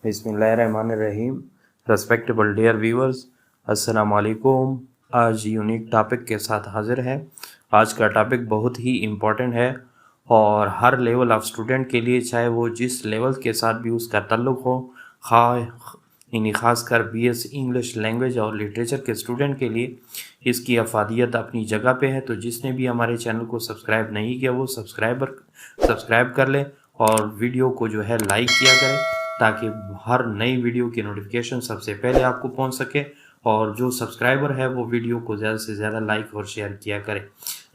बिस्मिल्लाहिर्रहमानिर्रहीम। Respectable dear viewers, अस्सलाम वालेकुम। आज यूनिक टॉपिक के साथ हाजिर है। आज का टॉपिक बहुत ही इम्पोर्टेंट है और हर लेवल ऑफ स्टूडेंट के लिए, चाहे वो जिस लेवल के साथ भी उसका ताल्लुक़ हो, ख़ासकर बीएस इंग्लिश लैंग्वेज और लिटरेचर के स्टूडेंट के लिए इसकी अफादियत अपनी जगह पे है। तो जिसने भी हमारे चैनल को सब्सक्राइब नहीं किया वो सब्सक्राइब कर ले और वीडियो को जो है लाइक किया करें, ताकि हर नई वीडियो की नोटिफिकेशन सबसे पहले आपको पहुंच सके। और जो सब्सक्राइबर है वो वीडियो को ज़्यादा से ज़्यादा लाइक और शेयर किया करें।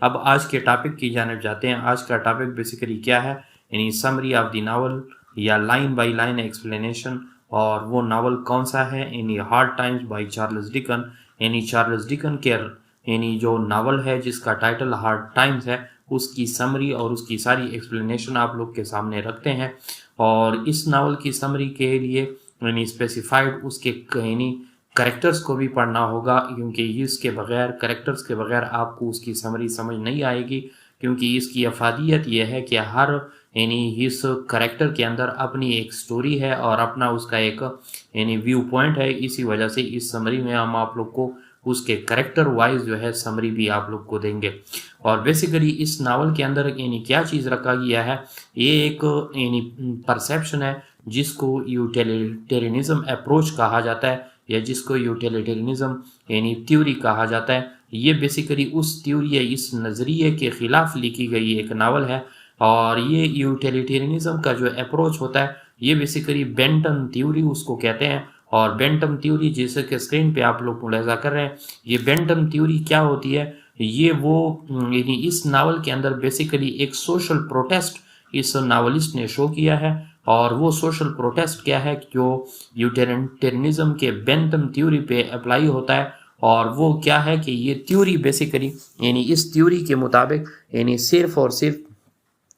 अब आज के टॉपिक की जानिब जाते हैं। आज का टॉपिक बेसिकली क्या है, यानी समरी ऑफ द नावल या लाइन बाय लाइन एक्सप्लेनेशन। और वो नावल कौन सा है, यानी hard times bye Charles Dickens. यानी चार्ल्स डिकन के यानी जो नावल है जिसका टाइटल हार्ड टाइम्स है, उसकी समरी और उसकी सारी एक्सप्लेनेशन आप लोग के सामने रखते हैं। और इस नावल की समरी के लिए यानी स्पेसिफाइड उसके यानी करेक्टर्स को भी पढ़ना होगा, क्योंकि इसके बगैर करेक्टर्स के बगैर आपको उसकी समरी समझ नहीं आएगी। क्योंकि इसकी अफादियत यह है कि हर यानी इस करेक्टर के अंदर अपनी एक स्टोरी है और अपना उसका एक यानी व्यू पॉइंट है। इसी वजह से इस समरी में हम आप लोग को उसके करेक्टर वाइज जो है समरी भी आप लोग को देंगे। और बेसिकली इस नावल के अंदर यानी क्या चीज़ रखा गया है, ये एक यानी परसेप्शन है जिसको यूटिलिटेरियनिज्म अप्रोच कहा जाता है, या जिसको यूटिलिटेरियनिज्म यानी थ्योरी कहा जाता है। ये बेसिकली उस थ्योरी या इस नज़रिए के ख़िलाफ़ लिखी गई एक नावल है। और ये यूटिलिटेरियनिज्म का जो अप्रोच होता है, ये बेसिकली बेंटन थ्योरी उसको कहते हैं। और बेंटम थ्योरी, जैसे कि स्क्रीन पे आप लोग मुलाहिजा कर रहे हैं, ये बेंटम थ्योरी क्या होती है, ये वो यानी इस नावल के अंदर बेसिकली एक सोशल प्रोटेस्ट इस नावलिस्ट ने शो किया है। और वो सोशल प्रोटेस्ट क्या है जो यूटिलिटेरियनिज्म के बेंटम थ्योरी पे अप्लाई होता है। और वो क्या है कि ये थ्योरी बेसिकली यानी इस थ्योरी के मुताबिक यानी सिर्फ और सिर्फ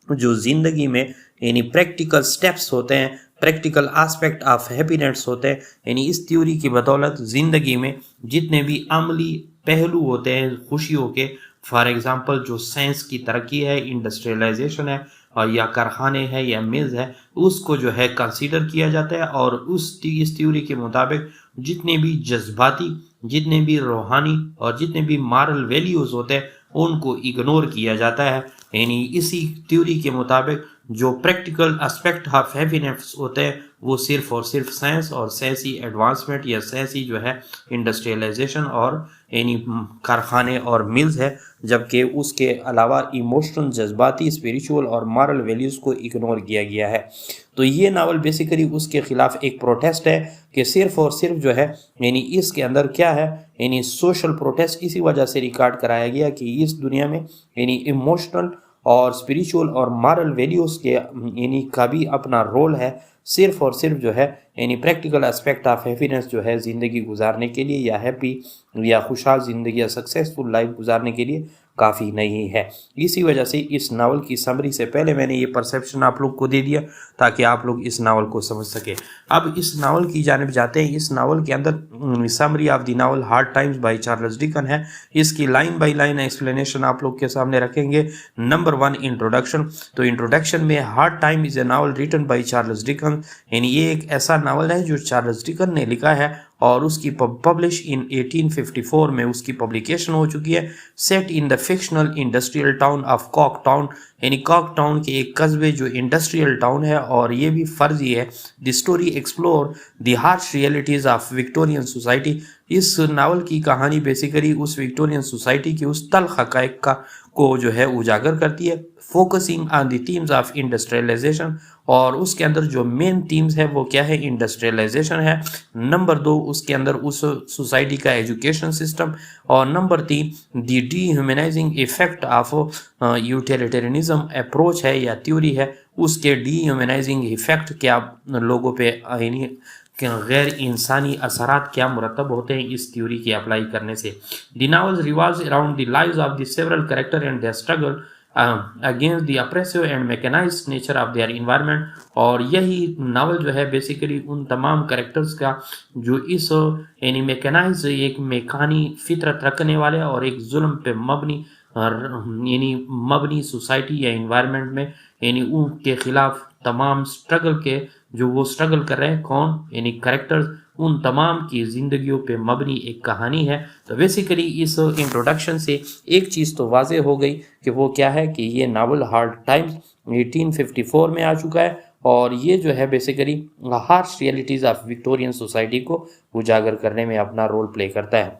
जो ज़िंदगी में यानी प्रैक्टिकल स्टेप्स होते हैं, प्रैक्टिकल एस्पेक्ट ऑफ हैप्पीनेस होते हैं, यानी इस थ्योरी की बदौलत ज़िंदगी में जितने भी अमली पहलू होते हैं खुशियों के, फॉर एग्ज़ाम्पल जो साइंस की तरक्की है, इंडस्ट्रियलाइजेशन है, और या कारखाने हैं या मिल्स है, उसको जो है कंसीडर किया जाता है। और इस थ्योरी के मुताबिक जितने भी जज्बाती, जितने भी रूहानी और जितने भी मॉरल वैल्यूज़ होते हैं उनको इग्नोर किया जाता है। यानी इसी थ्योरी के मुताबिक जो प्रैक्टिकल एस्पेक्ट ऑफ हैप्पीनेस होते हैं वो सिर्फ और सिर्फ साइंस और साइंसी एडवांसमेंट या साइंसी जो है इंडस्ट्रियलाइजेशन और यानी कारखाने और मिल्स है, जबकि उसके अलावा इमोशनल, जज्बाती, स्पिरिचुअल और मॉरल वैल्यूज़ को इग्नोर किया गया है। तो ये नावल बेसिकली उसके ख़िलाफ़ एक प्रोटेस्ट है कि सिर्फ और सिर्फ जो है यानी इसके अंदर क्या है, यानी सोशल प्रोटेस्ट इसी वजह से रिकॉर्ड कराया गया कि इस दुनिया में यानी इमोशनल और स्पिरिचुअल और मॉरल वैल्यूज़ के यानी का भी अपना रोल है। सिर्फ और सिर्फ जो है यानी प्रैक्टिकल एस्पेक्ट ऑफ हैप्पीनेस जो है ज़िंदगी गुजारने के लिए, या हैप्पी या खुशहाल ज़िंदगी या सक्सेसफुल लाइफ गुजारने के लिए काफ़ी नहीं है। इसी वजह से इस नावल की समरी से पहले मैंने ये परसेप्शन आप लोग को दे दिया ताकि आप लोग इस नावल को समझ सकें। अब इस नावल की जानिब जाते हैं। इस नावल के अंदर summary of the novel hard times bye Charles deacon है। इसकी लाइन बाय लाइन एक्सप्लेनेशन आप लोग के सामने रखेंगे। Number 1, introduction. तो इंट्रोडक्शन में hard time is a novel written by Charles Dickens, यानी ये एक ऐसा नावल है जो चार्ल्स डिकन ने लिखा है और उसकी पब्लिश इन 1854 में उसकी पब्लिकेशन हो चुकी है। Set in the fictional industrial town of Coketown, यानी कॉक टाउन के एक कस्बे जो इंडस्ट्रियल टाउन है। और ये भी फर्जी है। The story explore the harsh realities of Victorian society. इस नावल की कहानी बेसिकली उस विक्टोरियन सोसाइटी की उस तल्ख हक़ाइक़ का को जो है उजागर करती है, focusing on the themes of industrialisation. और उसके अंदर जो मेन थीम्स है वो क्या है, इंडस्ट्रियलाइजेशन है। नंबर 2, उसके अंदर उस सोसाइटी का एजुकेशन सिस्टम। और number 3, the dehumanising effect of utilitarianism approach है या थ्योरी है, उसके डीह्यूमनाइजिंग इफेक्ट क्या लोगों पे यानी गैर इंसानी असरात क्या मुरतब होते हैं इस थ्योरी के अप्लाई करने से। The novel revolves around the lives of the several character and their struggle against the oppressive and mechanised nature of their environment. और यही नावल जो है बेसिकली उन तमाम कैरेक्टर्स का जो इस यानी मैकेनाइज एक मेकानी फितरत रखने वाले और एक जुल्म पे मबनी सोसाइटी या इन्वायरमेंट में यानी उनके खिलाफ तमाम स्ट्रगल के जो वो स्ट्रगल कर रहे हैं, कौन, यानी करेक्टर्स, उन तमाम की ज़िंदगियों पे मबनी एक कहानी है। तो बेसिकली इस इंट्रोडक्शन से एक चीज़ तो वाज़ेह हो गई कि वो क्या है कि ये नावल हार्ड टाइम्स 1854 में आ चुका है और ये जो है basically harsh realities of Victorian society को उजागर करने में अपना रोल प्ले करता है।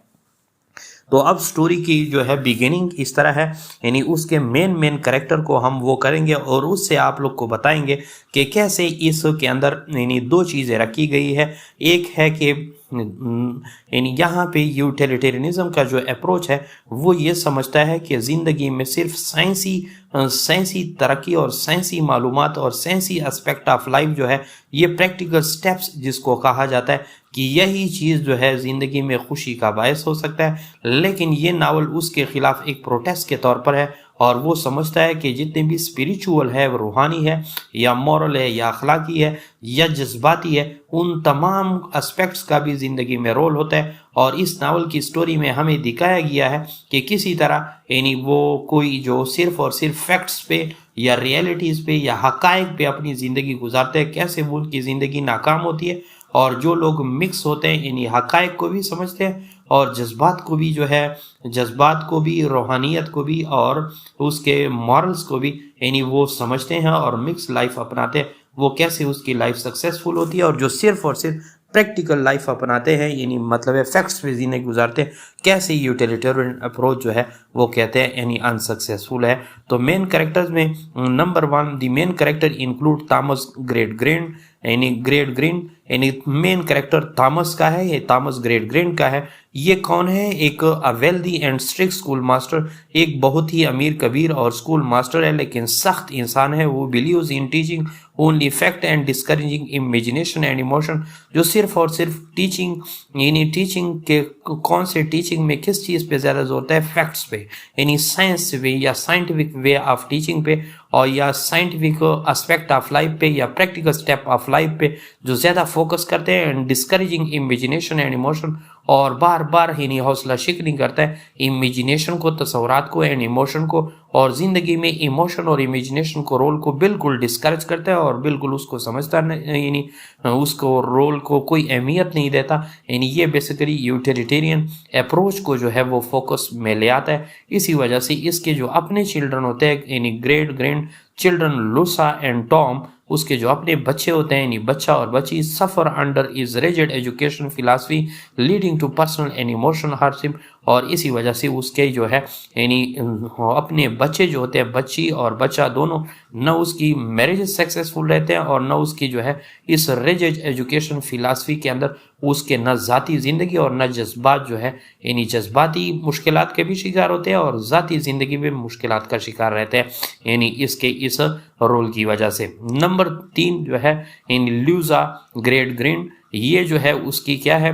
तो अब स्टोरी की जो है बिगिनिंग इस तरह है, यानी उसके मेन करेक्टर को हम वो करेंगे और उससे आप लोग को बताएंगे कि कैसे इसके अंदर यानी दो चीज़ें रखी गई है। एक है कि यानी यहाँ पे यूटिलिटेरियनिज्म का जो अप्रोच है वो ये समझता है कि ज़िंदगी में सिर्फ साइंसी तरक्की और साइंसी मालूमात और साइंसी एस्पेक्ट ऑफ लाइफ जो है, ये प्रैक्टिकल स्टेप्स जिसको कहा जाता है कि यही चीज़ जो है ज़िंदगी में खुशी का बायस हो सकता है। लेकिन ये नावल उसके खिलाफ एक प्रोटेस्ट के तौर पर है और वो समझता है कि जितने भी स्पिरिचुअल है, रूहानी है या मॉरल है या अखलाकी है या जज्बाती है, उन तमाम एस्पेक्ट्स का भी ज़िंदगी में रोल होता है। और इस नावल की स्टोरी में हमें दिखाया गया है कि किसी तरह यानी वो कोई जो सिर्फ और सिर्फ फैक्ट्स पे या रियलिटीज़ पे या हकायक पे अपनी ज़िंदगी गुजारते हैं, कैसे वो उनकी ज़िंदगी नाकाम होती है। और जो लोग मिक्स होते हैं, यानी हकायक को भी समझते हैं और जज्बात को भी जो है, जज्बात को भी, रूहानियत को भी और उसके मॉरल्स को भी, यानी वो समझते हैं और मिक्स लाइफ अपनाते हैं, वो कैसे उसकी लाइफ सक्सेसफुल होती है। और जो सिर्फ और सिर्फ प्रैक्टिकल लाइफ अपनाते हैं, यानी मतलब है फैक्ट्स पे जीने गुजारते हैं, कैसे यूटिलिटेरियन अप्रोच जो है वो कहते हैं यानी अनसक्सेसफुल है। तो मेन कैरेक्टर्स में number 1 the main character include Thomas great green, यानी मेन कैरेक्टर थॉमस का है, ये थॉमस ग्रेट ग्रीन का है। ये कौन है? एक wealthy and strict school master, एक बहुत ही अमीर कबीर और स्कूल मास्टर है, लेकिन सख्त इंसान है। वो believes in teaching only fact and discouraging imagination and emotion, जो सिर्फ और सिर्फ टीचिंग, यानी टीचिंग के कौन से टीचिंग में किस चीज़ पे ज़्यादा जोर होता है? फैक्ट्स पे, यानी साइंस वे या साइंटिफिक वे ऑफ टीचिंग पे और या साइंटिफिक एस्पेक्ट ऑफ लाइफ पे या प्रैक्टिकल स्टेप ऑफ लाइफ पे जो ज़्यादा फोकस करते हैं। And discouraging imagination and emotion, और बार बार ही नहीं हौसला शिकनी करता है इमेजिनेशन को, तस्वुरात को एंड इमोशन को, और ज़िंदगी में इमोशन और इमेजिनेशन को रोल को बिल्कुल डिस्करेज करता है और बिल्कुल उसको समझता नहीं, यानी उसको रोल को कोई अहमियत नहीं देता। यानी ये बेसिकली यूटिलिटेरियन अप्रोच को जो है वो फोकस में ले आता है। इसी वजह से इसके जो अपने चिल्ड्रन होते हैं, यानी great grand children Louisa and Tom, उसके जो अपने बच्चे होते हैं, यानी बच्चा और बच्ची, suffer under is rigid education philosophy leading to personal and emotional hardship, और इसी वजह से उसके जो है यानी अपने बच्चे जो होते हैं, बच्ची और बच्चा दोनों, न उसकी मैरिज सक्सेसफुल रहते हैं और न उसकी जो है इस रिजिड एजुकेशन फिलासफी के अंदर उसके न ज़ाती ज़िंदगी और न जज्बात जो है, यानी जज्बाती मुश्किलात के भी शिकार होते हैं और ज़ाती ज़िंदगी में मुश्किलात का शिकार रहते हैं, यानी इसके इस रोल की वजह से। नंबर 3 जो है इन ल्यूजा ग्रेट ग्रीन, ये जो है उसकी क्या है?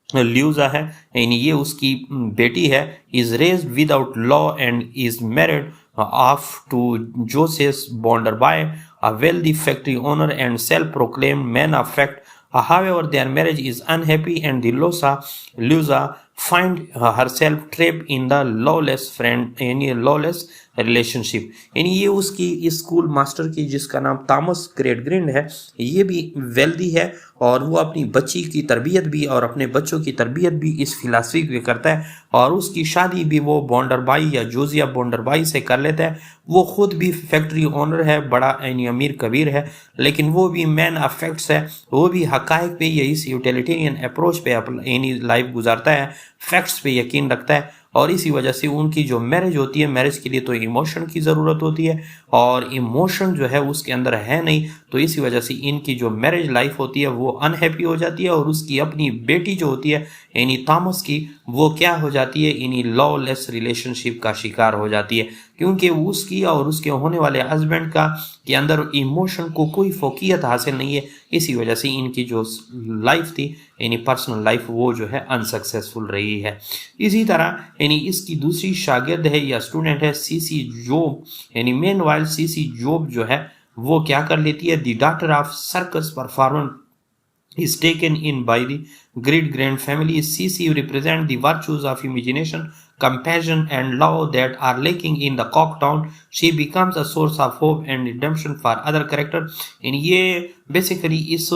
ल्यूजा है, यानी ये उसकी बेटी है। Is raised without law and is married off to Joseph Bounderby, a wealthy factory owner and self proclaimed man of fact. However, their marriage is unhappy and the Lusa find herself trapped in the lawless relationship. यानी ये उसकी school master की, जिसका नाम Thomas great green है, ये भी wealthy है और वो अपनी बच्ची की तरबियत भी और अपने बच्चों की तरबियत भी इस फिलासफी में करता है, और उसकी शादी भी वो बॉन्डरबाई या जोजिया बॉन्डरबाई से कर लेता है। वो खुद भी फैक्ट्री ओनर है, बड़ा यानी अमीर कबीर है, लेकिन वो भी मैन ऑफ फैक्ट्स है, वो भी हकायक पे या इस यूटिलिटेरियन अप्रोच पे यानी लाइफ गुजारता है, फैक्ट्स पे यकीन रखता है। और इसी वजह से उनकी जो मैरिज होती है, मैरिज के लिए तो इमोशन की ज़रूरत होती है और इमोशन जो है उसके अंदर है नहीं, तो इसी वजह से इनकी जो मैरिज लाइफ होती है वो अनहैप्पी हो जाती है। और उसकी अपनी बेटी जो होती है यानी थॉमस की, वो क्या हो जाती है? यानी लॉलेस रिलेशनशिप का शिकार हो जाती है, क्योंकि उसकी और उसके होने वाले हस्बैंड का के अंदर इमोशन को कोई फोकियत हासिल नहीं है। इसी वजह से इनकी जो लाइफ थी यानी पर्सनल लाइफ, वो जो है अनसक्सेसफुल रही है। इसी तरह यानी इसकी दूसरी शागिर्द है या स्टूडेंट है सीसी जॉब, यानी मेन वाइल सीसी जॉब जो है वो क्या कर लेती है? The daughter of circus performer is taken in by the great grand family. CC represent the virtues of imagination, compassion and love that are lacking in the Cocktown, she becomes a source of hope and redemption for other character. And ये basically इस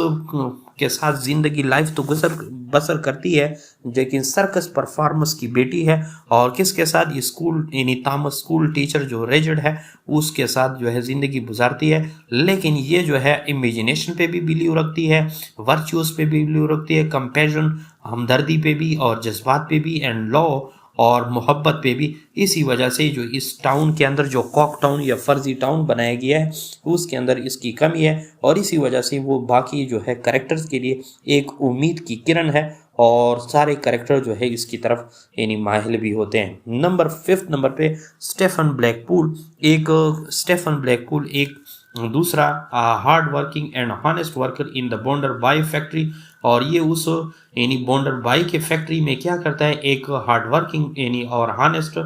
के साथ जिंदगी life तो गुजर बसर करती है, लेकिन सर्कस परफॉर्मेंस की बेटी है और किसके साथ, स्कूल यानी थॉमस स्कूल टीचर जो रेजिड है उसके साथ जो है जिंदगी गुजारती है। लेकिन ये जो है इमेजिनेशन पे भी बिलीव रखती है, वर्च्यूज पे भी बिलीव रखती है, कंपैशन हमदर्दी पे भी और जज्बात पे भी, एंड लॉ और मोहब्बत पे भी। इसी वजह से जो इस टाउन के अंदर जो कॉक टाउन या फर्जी टाउन बनाया गया है उसके अंदर इसकी कमी है और इसी वजह से वो बाकी जो है कैरेक्टर्स के लिए एक उम्मीद की किरण है और सारे कैरेक्टर जो है इसकी तरफ यानी माहिल भी होते हैं। नंबर 5 नंबर पे स्टेफन ब्लैकपूल एक दूसरा hard working and honest worker in the Bounderby factory, और ये उस यानी बॉन्डर बाई के फैक्ट्री में क्या करता है, एक हार्ड वर्किंग यानी और हॉनेस्ट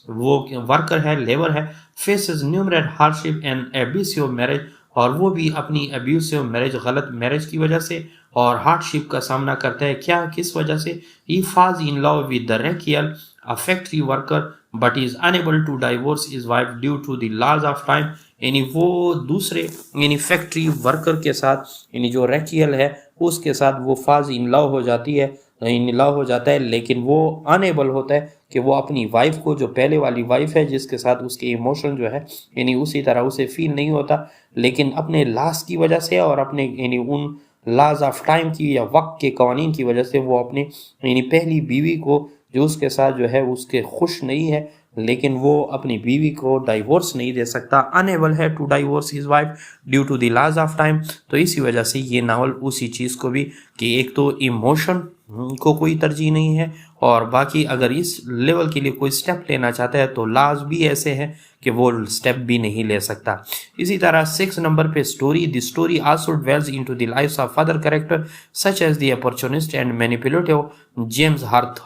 वो वर्कर है, लेबर है, faces numerator hardship and abusive marriage, और वो भी अपनी एब्यूसिव मैरिज गलत मैरिज की वजह से और हार्डशिप का सामना करता है। क्या किस वजह से, he falls in love with the Rachael a factory worker but is unable to divorce his wife due to the laws of time, यानी वो दूसरे यानी फैक्ट्री वर्कर के साथ यानी जो रेकियल है उसके साथ वो फॉल्स इन लव हो जाती है, इन लव हो जाता है, लेकिन वो अनेबल होता है कि वो अपनी वाइफ को, जो पहले वाली वाइफ है जिसके साथ उसके इमोशन जो है यानी उसी तरह उसे फील नहीं होता, लेकिन अपने लास्ट की वजह से और अपने यानी उन लॉज ऑफ टाइम की या वक्त के कवानीन की वजह से वो अपने यानी पहली बीवी को जो उसके साथ जो है उसके खुश नहीं है, लेकिन वो अपनी बीवी को डाइवोर्स नहीं दे सकता, अनेबल है to divorce his wife due to the laws of time. तो इसी वजह से ये नावल उसी चीज़ को भी कि एक तो इमोशन को कोई तरजीह नहीं है और बाकी अगर इस लेवल के लिए कोई स्टेप लेना चाहता है तो लॉज भी ऐसे हैं कि वो स्टेप भी नहीं ले सकता। इसी तरह 6 नंबर पे the story also dwells into the lives of other character such as the opportunist and manipulative James hearth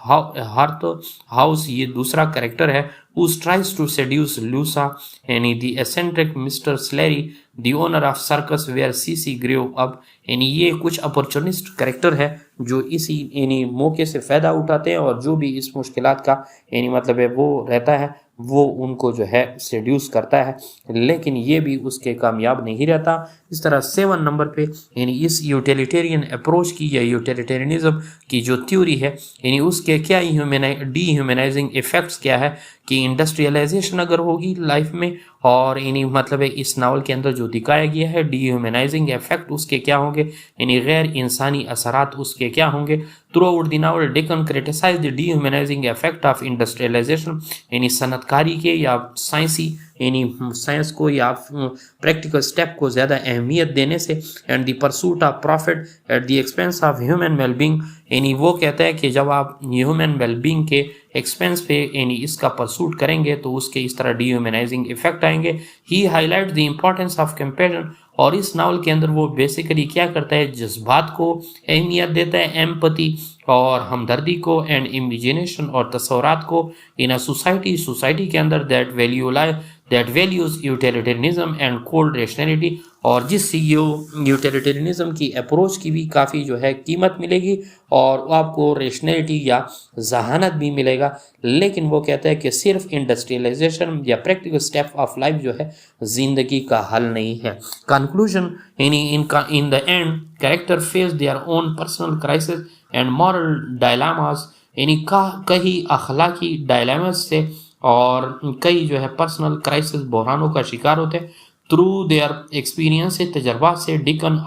house, ये दूसरा कैरेक्टर है, who tries to seduce Lusa, यानी the eccentric Mr. Slary, the owner of circus where Sissy grew up, यानी ये कुछ opportunist character है जो इसी यानी मौके से फ़ायदा उठाते हैं और जो भी इस मुश्किलात का यानी मतलब है वो रहता है वो उनको जो है सेड्यूस करता है, लेकिन ये भी उसके कामयाब नहीं रहता। इस तरह 7 नंबर पे यानी इस यूटिलिटेरियन अप्रोच की या यूटिलिटेरियनिज्म की जो थ्योरी है यानी उसके क्या डीह्यूमनाइजिंग इफ़ेक्ट्स क्या है कि इंडस्ट्रियलाइजेशन अगर होगी लाइफ में और यानी मतलब है इस नावल के अंदर जो दिखाया गया है डीह्यूमनाइजिंग इफेक्ट उसके क्या होंगे यानी गैर इंसानी असरात उसके क्या होंगे। Throughout the novel Dickens criticise the dehumanising effect of industrialisation, यानी सनतकारी के या साइंसी यानी साइंस को या प्रैक्टिकल स्टेप को ज़्यादा अहमियत देने से, and the pursuit of profit at the expense of human wellbeing, यानी वो कहता है कि जब आप ह्यूमन वेलबींग के एक्सपेंस पे यानी इसका परसूट करेंगे तो उसके इस तरह डीह्यूमनाइजिंग इफेक्ट आएंगे। He highlight the importance of compassion, और इस नावल के अंदर वो बेसिकली क्या करता है, जज्बात को अहमियत देता है, एम्पैथी और हमदर्दी को, एंड इमेजिनेशन और तस्वुरात को इन अ सोसाइटी के अंदर that values utilitarianism and cold rationality, और जिससे यूटिलिटेरियनिज्म की अप्रोच की भी काफ़ी जो है कीमत मिलेगी और आपको रैशनैलिटी या जहानत भी मिलेगा। लेकिन वो कहता है कि सिर्फ इंडस्ट्रियलाइजेशन या प्रैक्टिकल स्टेप ऑफ लाइफ जो है ज़िंदगी का हल नहीं है। कंक्लूजन यानी in the end character face their own personal crisis and moral dilemmas, यानी कई अखलाकी डायलामास से और कई जो है पर्सनल क्राइसिस बहरानों का शिकार होते हैं। थ्रू देयर एक्सपीरियंस से तजर्बात से डिकन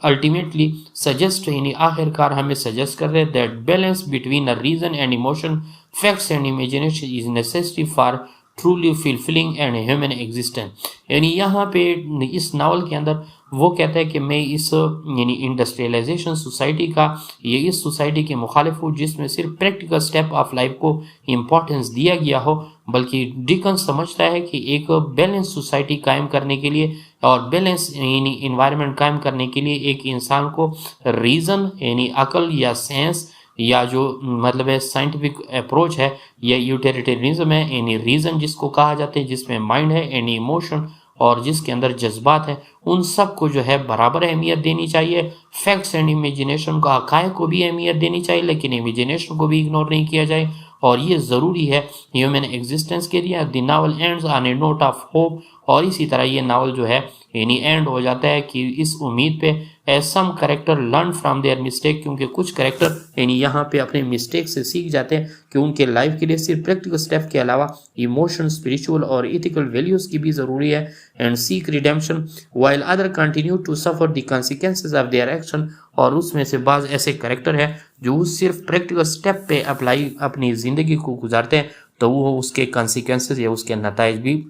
अल्टीमेटली सजेस्ट यानी आखिरकार हमें सजेस्ट कर रहे हैं that balance between a reason and emotion, facts and imagination is necessary for truly fulfilling and human existence. यानी यहाँ पे इस नावल के अंदर वो कहता है कि मैं इस यानी इंडस्ट्रियलाइजेशन सोसाइटी का ये इस सोसाइटी के मुखालिफ हूँ जिसमें सिर्फ प्रैक्टिकल स्टेप ऑफ लाइफ को इम्पोर्टेंस दिया गया हो, बल्कि डिकन समझता है कि एक बैलेंस सोसाइटी कायम करने के लिए और बैलेंस यानी इन्वायरमेंट कायम करने के लिए एक इंसान को रीज़न यानी अकल या साइंस या जो मतलब है साइंटिफिक अप्रोच है या यूटिलिटेरियनिज्म है, यानी रीज़न जिसको कहा जाता है जिसमें माइंड है यानी इमोशन और जिसके अंदर जज्बात हैं, उन सब को जो है बराबर अहमियत देनी चाहिए। फैक्ट्स एंड इमेजिनेशन को हक़ाइक़ को भी अहमियत देनी चाहिए, लेकिन इमेजिनेशन को भी इग्नोर नहीं किया जाए। और ये ज़रूरी है ह्यूमन एग्जिस्टेंस के लिए। The novel ends on A note of hope, और इसी तरह ये नावल जो है यानी एंड हो जाता है कि इस उम्मीद पे as some character learn from their mistake, क्योंकि कुछ करेक्टर यानी यहाँ पे अपने मिस्टेक से सीख जाते हैं कि उनके लाइफ के लिए सिर्फ प्रैक्टिकल स्टेप के अलावा इमोशन, स्पिरिचुअल और इथिकल वैल्यूज़ की भी ज़रूरी है। And seek redemption while other continue to suffer the consequences of their action, और उसमें से बाज़ ऐसे करेक्टर हैं जो सिर्फ प्रैक्टिकल स्टेप पे अप्लाई अपनी ज़िंदगी को गुजारते हैं, तो वो उसके कॉन्सिक्वेंसेज या उसके नताइज भी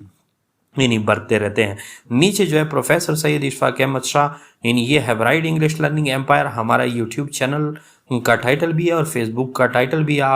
यानी बढ़ते रहते हैं। नीचे जो है प्रोफेसर सैयद इशफाक अहमद शाह, यानी ये है ब्राइट इंग्लिश लर्निंग एम्पायर, हमारा यूट्यूब चैनल का टाइटल भी है और फेसबुक का टाइटल भी है। आप